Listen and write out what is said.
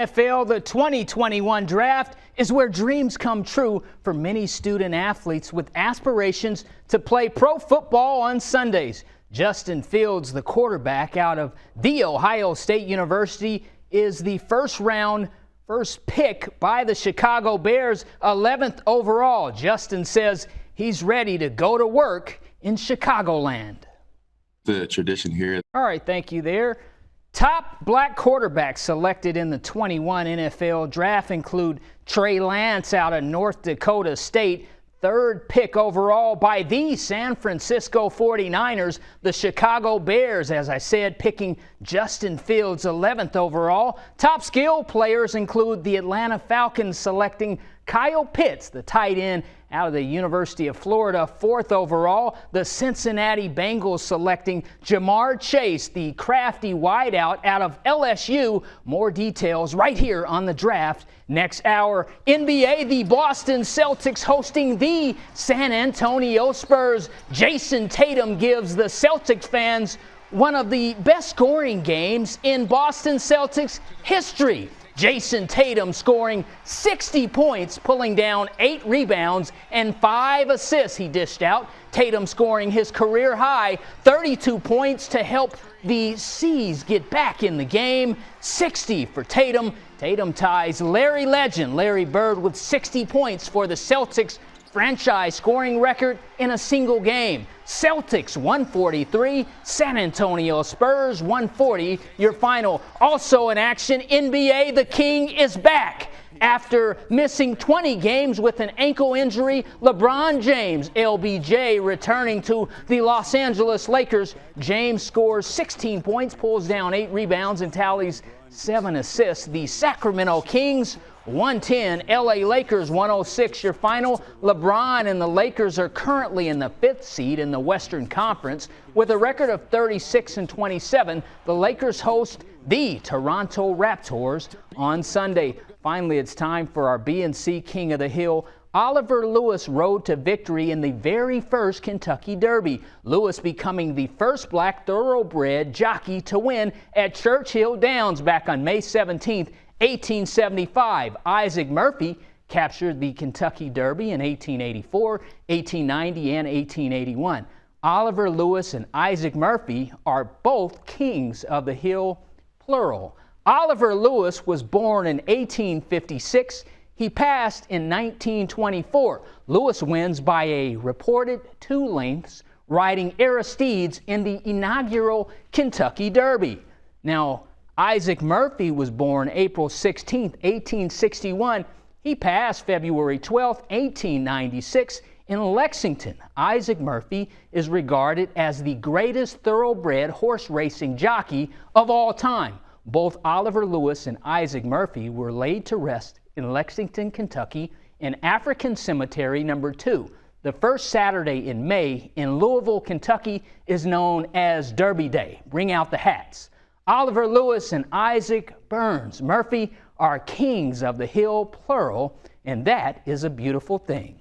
NFL, the 2021 draft is where dreams come true for many student athletes with aspirations to play pro football on Sundays. Justin Fields, the quarterback out of The Ohio State University, is the first pick by the Chicago Bears, 11th overall. Justin says he's ready to go to work in Chicagoland. The tradition here. All right, thank you there. Top black quarterbacks selected in the 21 NFL draft include Trey Lance out of North Dakota State, third pick overall by the San Francisco 49ers. The Chicago Bears, as I said, picking Justin Fields, 11th overall. Top skill players include the Atlanta Falcons selecting Kyle Pitts, the tight end out of the University of Florida, 4th overall. The Cincinnati Bengals selecting Jamar Chase, the crafty wideout out of LSU. More details right here on the draft next hour. NBA, the Boston Celtics hosting the San Antonio Spurs. Jason Tatum gives the Celtics fans one of the best scoring games in Boston Celtics history. Jason Tatum scoring 60 points, pulling down 8 rebounds and 5 assists he dished out. Tatum scoring his career high 32 points to help the C's get back in the game. 60 for Tatum. Tatum ties Larry legend Larry Bird with 60 points for the Celtics franchise scoring record in a single game. Celtics 143, San Antonio Spurs 140, your final. Also in action, NBA, the King is back. After missing 20 games with an ankle injury, LeBron James, LBJ, returning to the Los Angeles Lakers. James scores 16 points, pulls down 8 rebounds, and tallies 7 assists. The Sacramento Kings 110, LA Lakers 106, your final. LeBron and the Lakers are currently in the 5th seed in the Western Conference with a record of 36-27. The Lakers host the Toronto Raptors on Sunday. Finally, it's time for our B&C King of the Hill. Oliver Lewis rode to victory in the very first Kentucky Derby. Lewis becoming the first black thoroughbred jockey to win at Churchill Downs back on May 17th. 1875, Isaac Murphy captured the Kentucky Derby in 1884, 1890, and 1881. Oliver Lewis and Isaac Murphy are both kings of the hill, plural. Oliver Lewis was born in 1856. He passed in 1924. Lewis wins by a reported 2 lengths, riding Aristides in the inaugural Kentucky Derby. Now, Isaac Murphy was born April 16, 1861. He passed February 12, 1896 in Lexington. Isaac Murphy is regarded as the greatest thoroughbred horse racing jockey of all time. Both Oliver Lewis and Isaac Murphy were laid to rest in Lexington, Kentucky in African Cemetery No. 2. The first Saturday in May in Louisville, Kentucky is known as Derby Day. Bring out the hats. Oliver Lewis and Isaac Burns Murphy are kings of the hill, plural, and that is a beautiful thing.